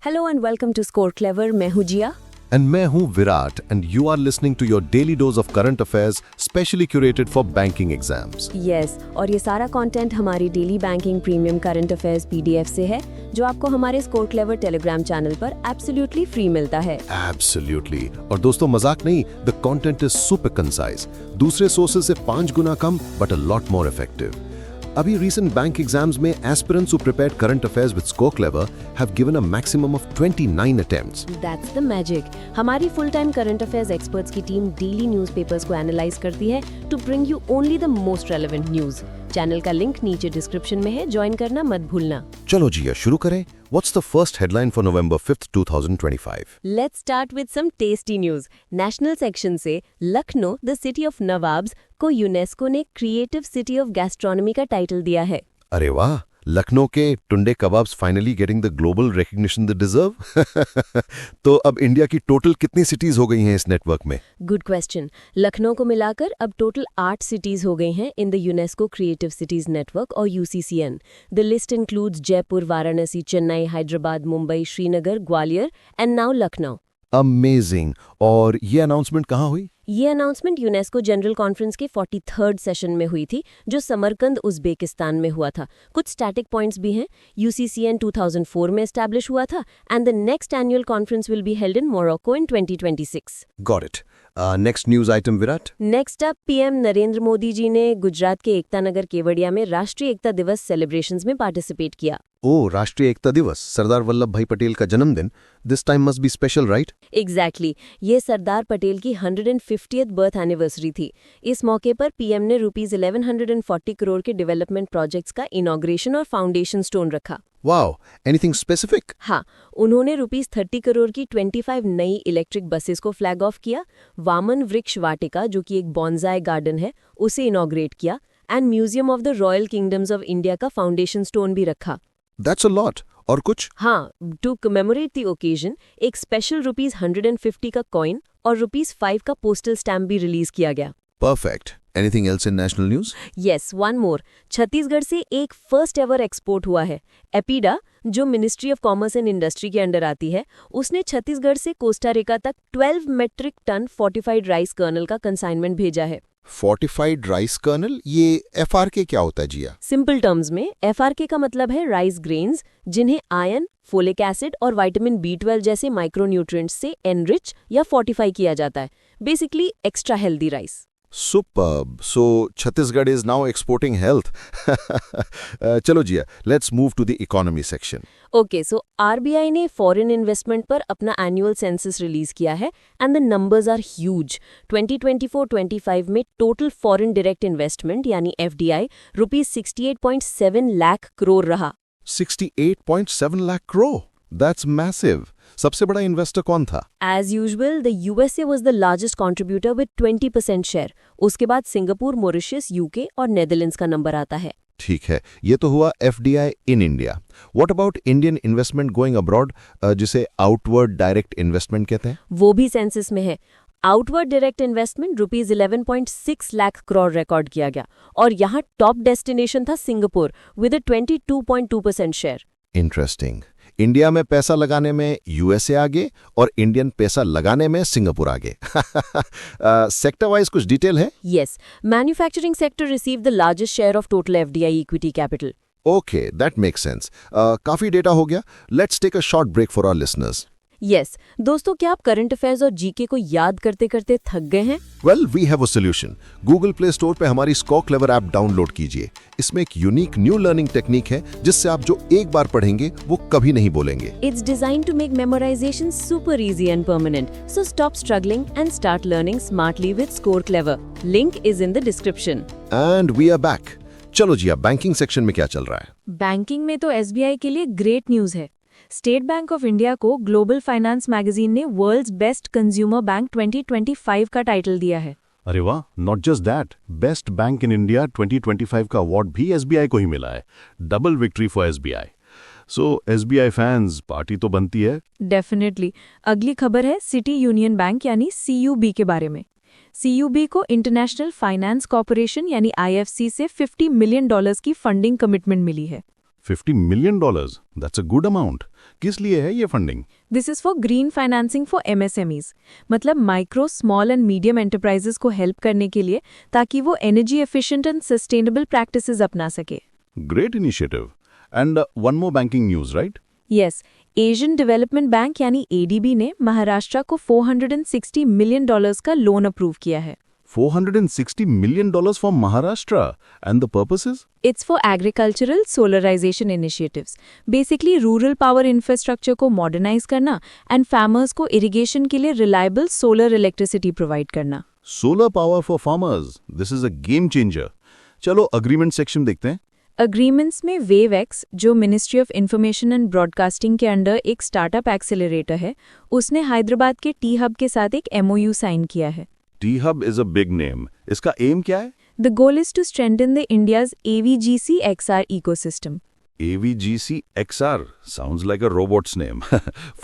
Hello and welcome to Score Clever. मैं हूं Jiya And मैं हूं Virat and you are listening to your daily dose of current affairs specially curated for banking exams. Yes और ये सारा content हमारी daily banking premium current affairs PDF से है जो आपको हमारे स्कोर क्लेवर टेलीग्राम चैनल पर एब्सोल्युटली फ्री मिलता है। Absolutely. और दोस्तों मजाक नहीं, the content is super concise. दूसरे सोर्सेज से 5 गुना कम but a lot more effective. अभी recent bank exams में aspirants who prepared current affairs with Score Clever have given a maximum of 29 attempts. That's the magic. हमारी full time current affairs experts की team daily newspapers को analyse करती है to bring you only the most relevant news. Channel का link नीचे description में है, join करना मत भूलना। चलो जिया शुरू करें। What's the first headline for November 5th, 2025? Let's start with some tasty news. National section से Lucknow the city of Nawabs को यूनेस्को ने क्रिएटिव सिटी ऑफ गैस्ट्रोनॉमी का टाइटल दिया है। अरे वाह, लखनऊ के Tunday kebabs finally getting the global recognition they deserve. तो अब इंडिया की टोटल कितनी सिटीज हो गई हैं इस नेटवर्क में? Good question. लखनऊ को मिलाकर अब टोटल 8 सिटीज हो गई हैं in the UNESCO creative cities network और UCCN. The list includes Jaipur, Varanasi, Chennai, Hyderabad, Mumbai, Srinagar, Gwalior and now Lucknow. Amazing. और ये अनाउंसमेंट कहाँ हुई? ये अनाउंसमेंट यूनेस्को जनरल कॉन्फ्रेंस के 43rd सेशन में हुई थी जो समरकंद उज़्बेकिस्तान में हुआ था। कुछ स्टैटिक पॉइंट्स भी हैं। यूसीसीएन 2004 में एस्टैब्लिश हुआ था and the next annual conference will be held in Morocco in 2026। Got it. Next news item विराट। Next up, PM Narendra Modi ji ने गुजरात के एकता नगर केवड़िया में राष्ट्रीय एकता दिवस सेलिब्रेशंस में पार्टिसिपेट किया। ओ, राष्ट्रीय एकता दिवस, सरदार वल्लभ भाई पटेल का जन्मदिन। This time must be special, right? Exactly. ये सरदार पटेल की 150th बर्थ एनिवर्सरी थी। इस मौके पर पीएम ने ₹1140 करोड़ के डेवलपमेंट प्रोजेक्ट्स का इनॉग्रेशन और फाउंडेशन स्टोन रखा। Wow, anything specific? हाँ, उन्होंने ₹30 करोड़ की 25 नई इलेक्ट्रिक बसेस को फ्लैग ऑफ किया, वामन वृक्ष वाटिका जो कि एक बॉन्जाई गार्डन है उसे इनॉग्रेट किया and museum of the royal kingdoms of India का फाउंडेशन स्टोन भी रखा। That's a lot. और कुछ? हाँ, टू कमेमोरेट द ओकेजन एक स्पेशल ₹150 का कॉइन और ₹5 का पोस्टल स्टैम्प भी रिलीज किया गया। Perfect. Anything else in national news? Yes, one more. Chhattisgarh से एक फर्स्ट एवर एक्सपोर्ट हुआ है। एपीडा जो ministry of commerce and industry के अंडर आती है, उसने छत्तीसगढ़ से कोस्टा रिका तक 12 metric tonne fortified rice kernel का कंसाइनमेंट भेजा है। फोर्टिफाइड राइस कर्नल, ये एफआरके क्या होता है जिया? सिंपल टर्म्स में एफआरके का मतलब है राइस ग्रेन्स जिन्हें आयरन, फोलिक एसिड और विटामिन B12 जैसे माइक्रोन्यूट्रिएंट्स से एनरिच या फोर्टिफाई किया जाता है। Basically extra healthy rice. Superb. So Chhattisgarh is now exporting health. चलो Jiya, let's move to the economy section. Okay, so RBI ने फॉरेन इन्वेस्टमेंट पर अपना एनुअल सेंसस रिलीज किया है and the numbers are huge. 2024-25 में टोटल फॉरेन डायरेक्ट इन्वेस्टमेंट यानी FDI ₹68.7 lakh crore रहा। 68.7 lakh crore? That's massive. सबसे बड़ा इन्वेस्टर कौन था? As usual, the USA was the largest contributor with 20% share. उसके बाद सिंगापुर, मॉरिशस, यूके और नेदरलैंड्स का नंबर आता है। ठीक है, ये तो हुआ FDI in India. What about Indian investment going abroad, जिसे आउटवर्ड डायरेक्ट इन्वेस्टमेंट कहते हैं? वो भी सेंसस में है। Outward direct investment ₹11.6 lakh crore record किया गया और यहाँ टॉप डेस्टिनेशन था Singapore with a 22.2% share. Interesting. India में पैसा लगाने में यूएसए आगे और इंडियन पैसा लगाने में सिंगापुर आगे। सेक्टर वाइज कुछ डिटेल है? Yes, manufacturing sector receive the largest share of total FDI equity capital. Okay, that makes sense. काफी डेटा हो गया। Let's take a short break for our listeners. Yes दोस्तों, क्या आप करंट अफेयर्स और GK को याद करते करते थक गए हैं? Well, we have a solution. Google Play Store पे हमारी स्कोर क्लेवर ऐप डाउनलोड कीजिए। इसमें एक यूनिक न्यू लर्निंग टेक्निक है जिससे आप जो एक बार पढ़ेंगे वो कभी नहीं बोलेंगे। It's designed to make memorization super easy and permanent. So stop struggling and start learning smartly with Score Clever. Link is in the description. And we are back. चलो जिया, बैंकिंग सेक्शन में क्या चल रहा है? बैंकिंग में तो SBI के लिए ग्रेट न्यूज है। स्टेट बैंक ऑफ इंडिया को ग्लोबल फाइनेंस मैगजीन ने वर्ल्ड्स बेस्ट कंज्यूमर बैंक 2025 का टाइटल दिया है। अरे वाह, not just that, best bank in India 2025 का अवार्ड भी एसबीआई को ही मिला है। Double victory for SBI. So SBI fans, party तो बनती है। डेफिनेटली। अगली खबर है सिटी यूनियन बैंक यानी सीयूबी के बारे में। सीयूबी को इंटरनेशनल फाइनेंस कॉर्पोरेशन यानी आईएफसी से $50 मिलियन की फंडिंग कमिटमेंट मिली है। $50 million, that's a good amount. किस लिए है ये funding? This is for green financing for MSMEs, मतलब micro small and medium enterprises को हेल्प करने के लिए, ताकि वो energy efficient and sustainable practices अपना सके। Great initiative. And one more banking news, right? Yes, Asian development bank यानी ADB ने महाराष्ट्र को $460 मिलियन का लोन अप्रूव किया है। $460 million for Maharashtra. And the purpose is? It's for agricultural solarization initiatives. Basically, rural power infrastructure को modernize करना and farmers को irrigation के लिए reliable solar electricity provide करना। Solar power for farmers. This is a game changer. चलो agreement section देखते हैं। Agreements में WaveX, जो ministry of information and broadcasting के अंडर एक स्टार्टअप एक्सेलरेटर है, उसने हैदराबाद के T-Hub के साथ एक MOU साइन किया है। T-Hub is a big name. इसका aim क्या है? The goal is to strengthen the India's AVGC XR ecosystem. AVGC XR sounds like a robot's name.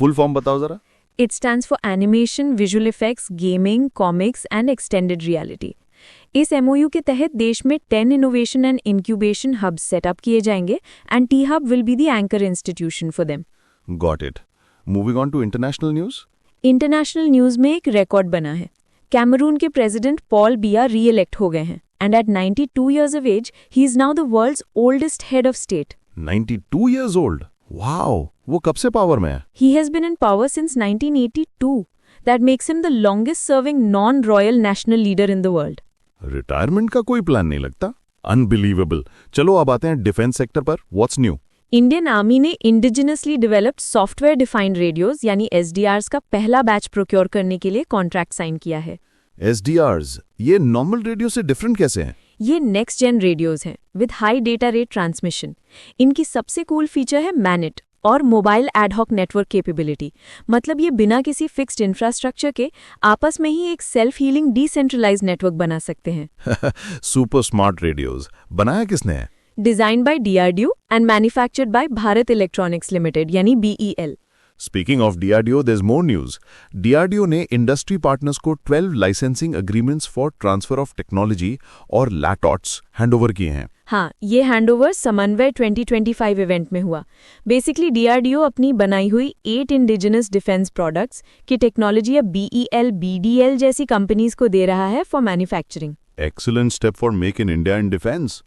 Full form बताओ जरा। It stands for Animation, Visual Effects, Gaming, Comics and Extended Reality. इस MOU के तहत देश में 10 innovation and incubation hubs set up किए जाएंगे and T-Hub will be the anchor institution for them. Got it. Moving on to international news. International news में एक record बना है। कैमरून के प्रेसिडेंट पॉल बिया री-इलेक्ट हो गए हैं and eight 92 years of age, he is now the world's oldest head of state. 92 years old. Wow. वो कब से पावर में है? He has been in power since 1982. That makes him the longest serving non-royal national leader in the world. Retirement का कोई plan नहीं लगता। Unbelievable. चलो अब आते हैं डिफेंस सेक्टर पर। What's new? इंडियन आर्मी ने indigenously developed software defined radios यानी SDRs का पहला बैच प्रोक्योर करने के लिए कॉन्ट्रैक्ट साइन किया है। SDRs, ये नॉर्मल रेडियो से डिफरेंट कैसे हैं? ये नेक्स्ट जेन रेडियोज हैं with high data rate transmission. इनकी सबसे कूल फीचर है मैनिट और मोबाइल एडहॉक नेटवर्क कैपेबिलिटी। मतलब ये बिना किसी फिक्स्ड इंफ्रास्ट्रक्चर के आपस में ही एक सेल्फ हीलिंग डिसेंट्रलाइज्ड नेटवर्क बना सकते हैं। सुपर स्मार्ट रेडियोज बनाया किसने है? Design by DRDO and manufactured by Bharat electronics limited यानी BEL। Speaking of DRDO, there's more news. DRDO ने इंडस्ट्री पार्टनर्स को 12 licensing agreements for transfer of technology और लैटॉट्स हैंडओवर किए हैं। हाँ, ये हैंडओवर समन्वय 2025 इवेंट में हुआ। बेसिकली DRDO अपनी बनाई हुई 8 इंडिजिनस डिफेंस प्रोडक्ट्स की टेक्नोलॉजी अब BEL, BDL जैसी कंपनीज को दे रहा है for manufacturing. Excellent step for make in India in defence.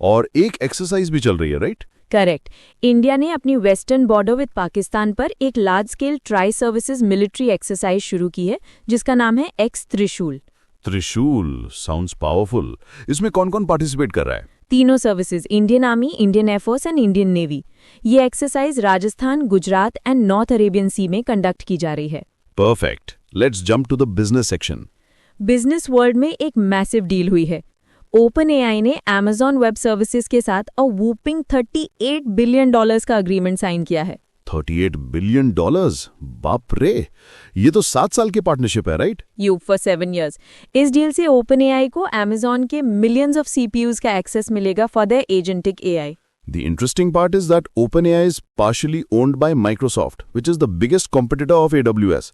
और एक एक्सरसाइज भी चल रही है, राइट? करेक्ट। इंडिया ने अपनी वेस्टर्न बॉर्डर विद पाकिस्तान पर एक large scale tri services military exercise शुरू की है जिसका नाम है एक्स त्रिशूल। त्रिशूल साउंड्स पावरफुल। इसमें कौन कौन पार्टिसिपेट कर रहा है? तीनों services, Indian army, Indian air force and Indian navy. ये exercise Rajasthan, Gujarat and north Arabian sea में कंडक्ट की जा रही है। Perfect. Let's jump to the business section. Business world में एक मैसिव डील हुई है। OpenAI ने Amazon वेब सर्विसेज के साथ अ वूपिंग $38 बिलियन का अग्रीमेंट साइन किया है। $38 बिलियन? बाप रे, ये तो 7 साल की पार्टनरशिप है, राइट? For 7 years। इस डील से OpenAI को Amazon के मिलियंस ऑफ CPUs का एक्सेस मिलेगा for their agentic AI। The interesting part is that OpenAI is partially owned by Microsoft, which is the biggest competitor of AWS.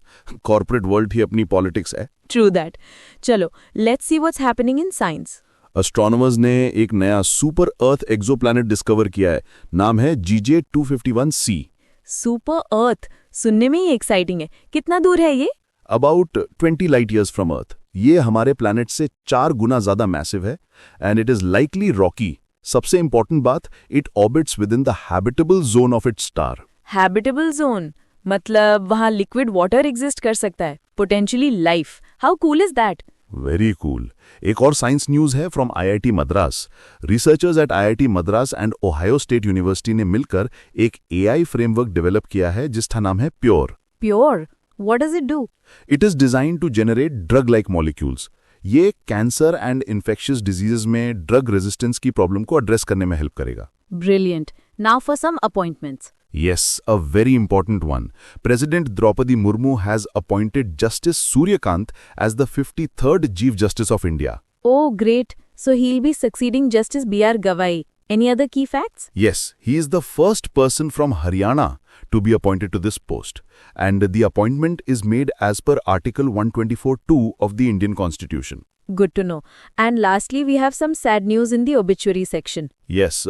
Corporate world ही अपनी politics है। True that. चलो, let's see what's happening in science. Astronomers ने एक नया super अर्थ exoplanet discover किया है। नाम है GJ251c। सुपर अर्थ सुनने में ही एक्साइटिंग है। कितना दूर है ये? About 20 light years from Earth. ये हमारे प्लैनेट से 4 गुना ज्यादा मैसिव है and it is likely rocky. सबसे इंपॉर्टेंट बात, it orbits within the habitable zone of its star. Habitable zone मतलब वहां लिक्विड वाटर एग्जिस्ट कर सकता है, potentially life. How cool is that? Very cool. एक और साइंस न्यूज है from IIT Madras. Researchers at IIT Madras and Ohio state university ने मिलकर एक AI फ्रेमवर्क डेवलप किया है जिसका नाम है pure. Pure? What does it do? It is designed to generate drug like molecules. ये कैंसर एंड इन्फेक्शियस डिजीजेस में ड्रग रेजिस्टेंस की प्रॉब्लम को एड्रेस करने में हेल्प करेगा। Brilliant. Now for some appointments. Yes, a very important one. President Draupadi Murmu has appointed Justice Suryakant as the 53rd Chief Justice of India. Oh, great. So he'll be succeeding Justice B.R. Gavai. Any other key facts? Yes, he is the first person from Haryana to be appointed to this post. And the appointment is made as per Article 124(2) of the Indian Constitution. Good to know. And lastly, we have some sad news in the obituary section. Yes,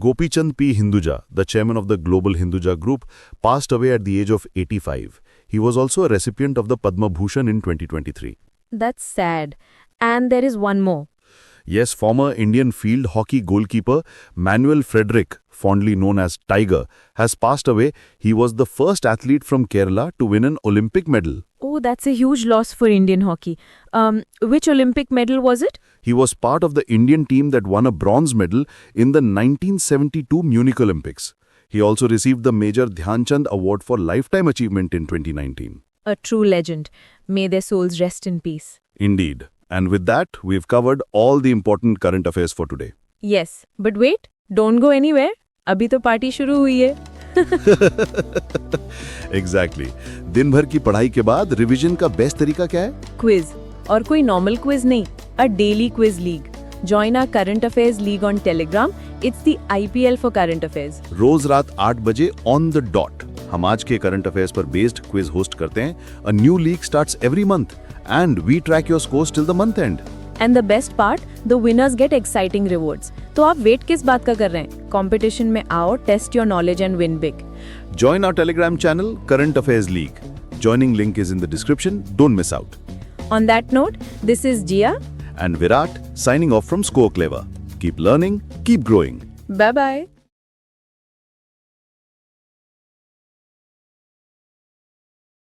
Gopi Chand P. Hinduja, the chairman of the Global Hinduja Group, passed away at the age of 85. He was also a recipient of the Padma Bhushan in 2023. That's sad. And there is one more. Yes, former Indian field hockey goalkeeper Manuel Frederick, fondly known as Tiger, has passed away. He was the first athlete from Kerala to win an Olympic medal. Oh, that's a huge loss for Indian hockey. Which Olympic medal was it? He was part of the Indian team that won a bronze medal in the 1972 Munich Olympics. He also received the Major Dhyan Chand Award for Lifetime Achievement in 2019. A true legend. May their souls rest in peace. Indeed. And with that, we've covered all the important current affairs for today. Yes, but wait, don't go anywhere. अभी तो party शुरू हुई है. Exactly. दिन भर की पढ़ाई के बाद रिवीजन का बेस्ट तरीका क्या है? Quiz. और कोई normal quiz नहीं. A daily quiz league. Join our current affairs league on Telegram. It's the IPL for current affairs. रोज रात 8 बजे ऑन द डॉट हम आज के करंट अफेयर्स पर बेस्ड क्विज होस्ट करते हैं. A new league starts every month and we track your scores till the month end. And the best part, the winners get exciting rewards. तो आप wait किस बात का कर रहे हैं? कंपटीशन में आओ, test your knowledge and win big. Join our Telegram channel, Current Affairs League. Joining link is in the description. Don't miss out. On that note, this is Jia. And Virat signing off from Score Clever. Keep learning, keep growing. Bye bye.